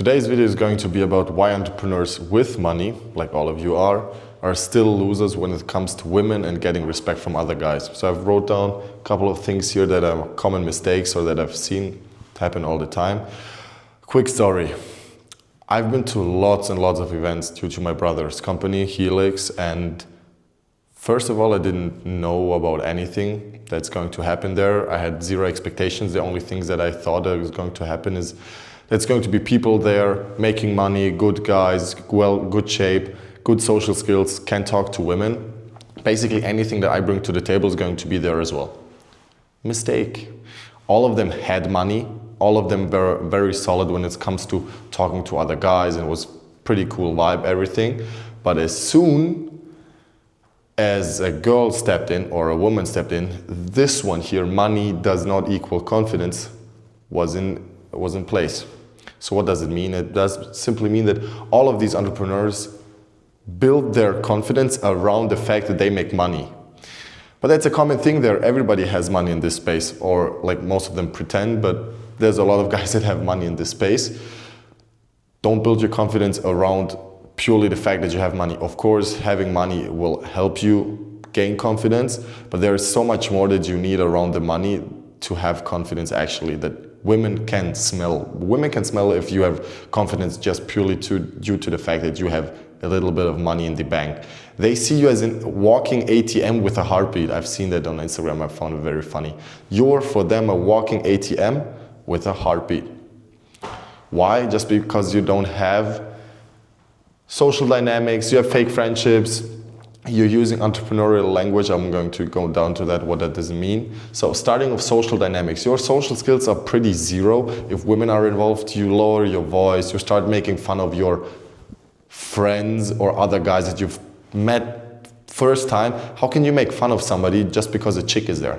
Today's video is going to be about why entrepreneurs with money, like all of you are still losers when it comes to women and getting respect from other guys. So I've wrote down a couple of things here that are common mistakes or that I've seen happen all the time. Quick story. I've been to lots and lots of events due to my brother's company, Helix, and first of all, I didn't know about anything that's going to happen there. I had zero expectations. The only things that I thought that was going to happen is there's going to be people there making money, good guys, good shape, good social skills, can talk to women. Basically anything that I bring to the table is going to be there as well. Mistake. All of them had money. All of them were very solid when it comes to talking to other guys, and it was pretty cool vibe, everything. But as soon as a girl stepped in or a woman stepped in, this one here, money does not equal confidence, was in place. So what does it mean? It does simply mean that all of these entrepreneurs build their confidence around the fact that they make money. But that's a common thing there. Everybody has money in this space, or like most of them pretend, but there's a lot of guys that have money in this space. Don't build your confidence around purely the fact that you have money. Of course, having money will help you gain confidence, but there is so much more that you need around the money to have confidence actually, that women can smell. Women can smell if you have confidence just purely due to the fact that you have a little bit of money in the bank. They see you as a walking ATM with a heartbeat. I've seen that on Instagram. I found it very funny. You're for them a walking ATM with a heartbeat. Why? Just because you don't have social dynamics, you have fake friendships, you're using entrepreneurial language. I'm going to go down to that, what that doesn't mean. So starting with social dynamics, your social skills are pretty zero. If women are involved, you lower your voice, you start making fun of your friends or other guys that you've met first time. How can you make fun of somebody just because a chick is there?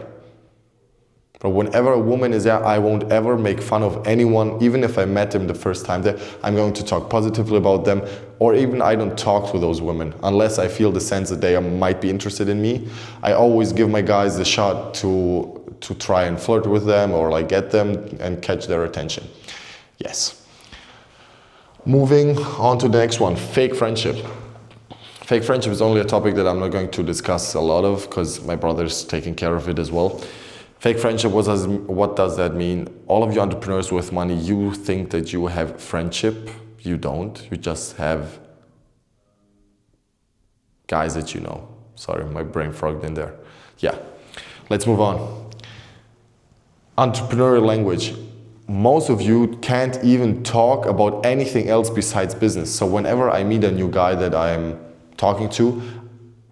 But whenever a woman is there, I won't ever make fun of anyone, even if I met them the first time there. I'm going to talk positively about them, or even I don't talk to those women unless I feel the sense that they might be interested in me. I always give my guys the shot to try and flirt with them or like get them and catch their attention. Yes. Moving on to the next one, fake friendship. Fake friendship is only a topic that I'm not going to discuss a lot of because my brother's taking care of it as well. Fake friendship, what does that mean? All of you entrepreneurs with money, you think that you have friendship. You don't. You just have guys that you know. Sorry, my brain frogged in there. Yeah, let's move on. Entrepreneurial language. Most of you can't even talk about anything else besides business. So whenever I meet a new guy that I'm talking to,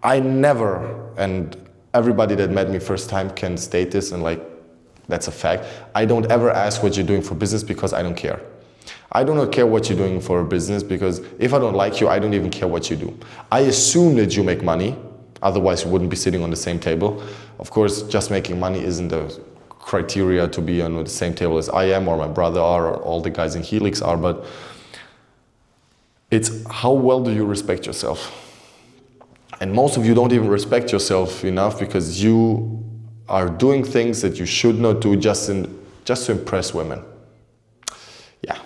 I never, and everybody that met me first time can state this, and like, that's a fact. I don't ever ask what you're doing for business because I don't care. I do not care what you're doing for a business because if I don't like you, I don't even care what you do. I assume that you make money, otherwise you wouldn't be sitting on the same table. Of course, just making money isn't the criteria to be on the same table as I am or my brother are or all the guys in Helix are, but it's how well do you respect yourself? And most of you don't even respect yourself enough because you are doing things that you should not do just to impress women. Yeah,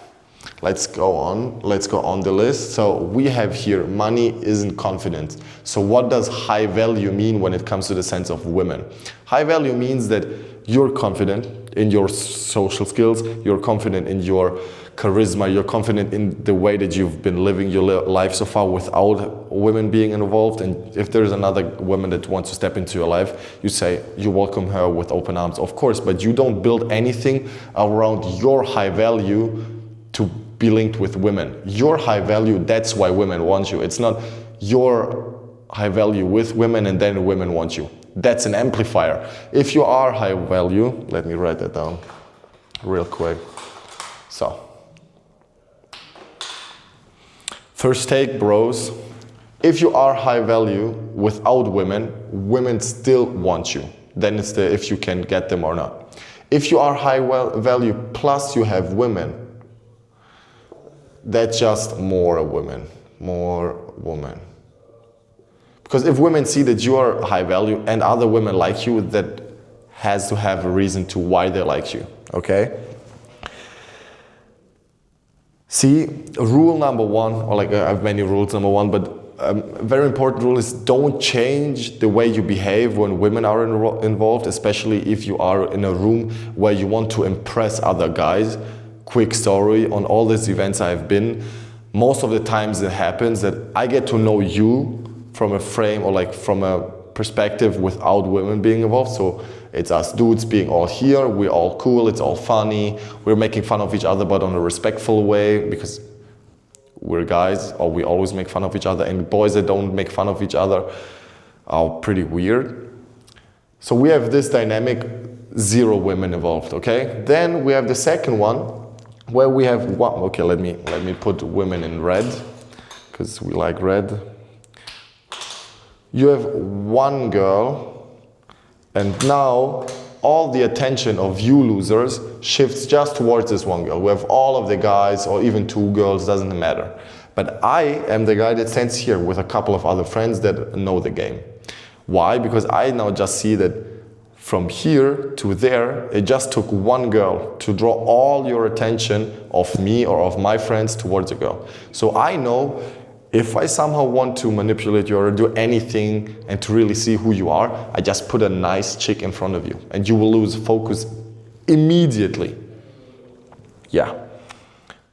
let's go on the list. So we have here, money isn't confidence. So what does high value mean when it comes to the sense of women? High value means that you're confident in your social skills, you're confident in your charisma, you're confident in the way that you've been living your life so far without women being involved. And if there's another woman that wants to step into your life, you say, you welcome her with open arms, of course, but you don't build anything around your high value to be linked with women. Your high value, that's why women want you. It's not your high value with women and then women want you. That's an amplifier. If you are high value, let me write that down real quick. So, first take, bros. If you are high value without women, women still want you. Then it's the if you can get them or not. If you are high value plus you have women, that's just more women. Because if women see that you are high value and other women like you, that has to have a reason to why they like you, okay? See, rule number one, or like I have many rules, number one, but a very important rule is don't change the way you behave when women are involved, especially if you are in a room where you want to impress other guys. Quick story, on all these events I've been, most of the times it happens that I get to know you from a frame or like from a perspective without women being involved. So it's us dudes being all here, we're all cool, it's all funny, we're making fun of each other but on a respectful way because we're guys, or we always make fun of each other, and boys that don't make fun of each other are pretty weird. So we have this dynamic, 0 women involved, okay? Then we have the second one, where we have one, okay, let me put women in red, because we like red. You have one girl, and now all the attention of you losers shifts just towards this one girl. We have all of the guys, or even 2 girls, doesn't matter. But I am the guy that stands here with a couple of other friends that know the game. Why? Because I now just see that from here to there, it just took one girl to draw all your attention of me or of my friends towards a girl. So I know if I somehow want to manipulate you or do anything and to really see who you are, I just put a nice chick in front of you and you will lose focus immediately. Yeah.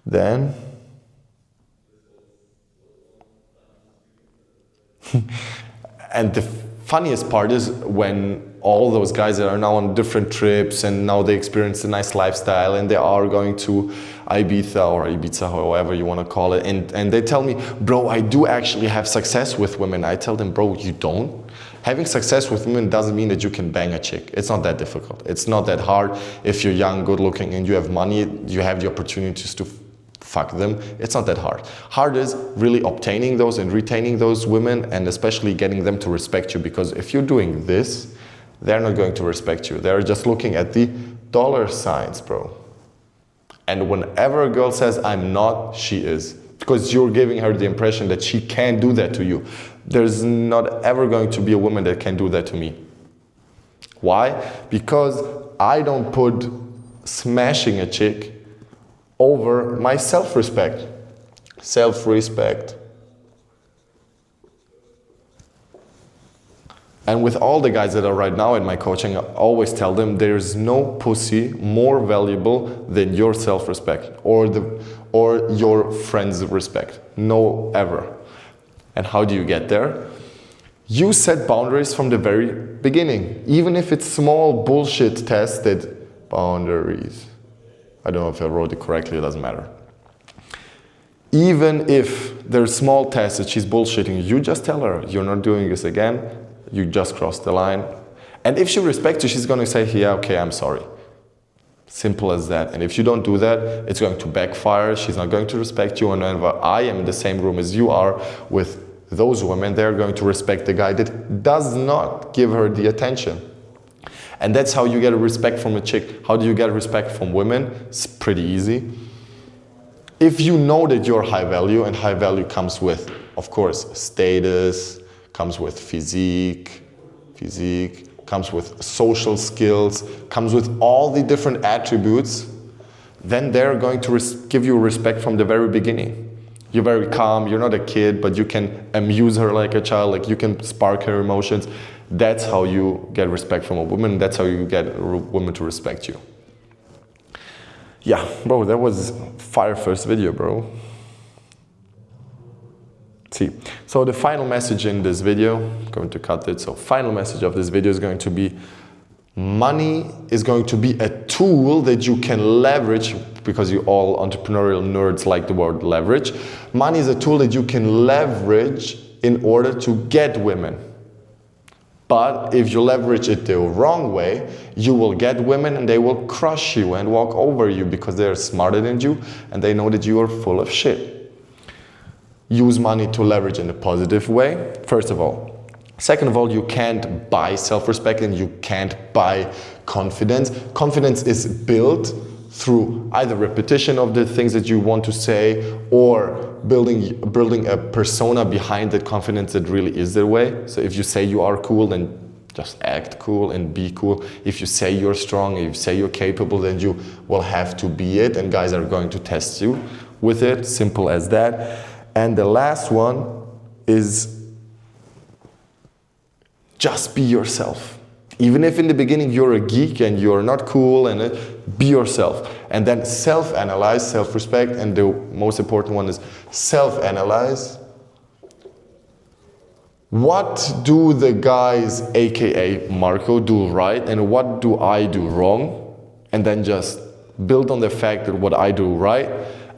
Then, and the funniest part is when all those guys that are now on different trips and now they experience a nice lifestyle and they are going to Ibiza, however you want to call it, and they tell me, bro, I do actually have success with women. I tell them, bro, you don't. Having success with women doesn't mean that you can bang a chick. It's not that difficult. It's not that hard. If you're young, good looking, and you have money, you have the opportunities to fuck them. It's not that hard. Hard is really obtaining those and retaining those women, and especially getting them to respect you, because if you're doing this, they're not going to respect you. They're just looking at the dollar signs, bro. And whenever a girl says, I'm not, she is. Because you're giving her the impression that she can't do that to you. There's not ever going to be a woman that can do that to me. Why? Because I don't put smashing a chick over my self-respect. Self-respect. And with all the guys that are right now in my coaching, I always tell them there's no pussy more valuable than your self-respect or your friend's respect. No, ever. And how do you get there? You set boundaries from the very beginning. Even if it's small bullshit tested boundaries. I don't know if I wrote it correctly, it doesn't matter. Even if there's small tests that she's bullshitting, you just tell her, you're not doing this again. You just crossed the line. And if she respects you, she's going to say, yeah, okay, I'm sorry. Simple as that. And if you don't do that, it's going to backfire. She's not going to respect you. And whenever I am in the same room as you are with those women, they're going to respect the guy that does not give her the attention. And that's how you get a respect from a chick. How do you get respect from women? It's pretty easy. If you know that you're high value, and high value comes with, of course, status, comes with physique, comes with social skills, comes with all the different attributes, then they're going to give you respect from the very beginning. You're very calm, you're not a kid, but you can amuse her like a child, like you can spark her emotions. That's how you get respect from a woman, that's how you get a woman to respect you. Yeah, bro, that was fire first video, bro. See, so the final message in this video, I'm going to cut it, so final message of this video is going to be, money is going to be a tool that you can leverage, because you all entrepreneurial nerds like the word leverage. Money is a tool that you can leverage in order to get women. But if you leverage it the wrong way, you will get women and they will crush you and walk over you because they're smarter than you and they know that you are full of shit. Use money to leverage in a positive way, first of all. Second of all, you can't buy self-respect and you can't buy confidence. Confidence is built through either repetition of the things that you want to say or building a persona behind that confidence that really is their way. So if you say you are cool, then just act cool and be cool. If you say you're strong, if you say you're capable, then you will have to be it, and guys are going to test you. with it, simple as that. And the last one is just be yourself. Even if in the beginning you're a geek and you're not cool, and be yourself. And then self-analyze, self-respect, and the most important one is self-analyze. What do the guys, aka Marco, do right, and what do I do wrong? And then just build on the fact that what I do right,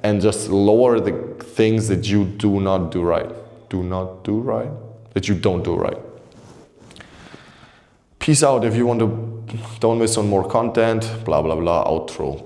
and just lower the things that you do not do right. Do not do right? That you don't do right. Peace out. If you want to, don't miss on more content, blah, blah, blah, outro.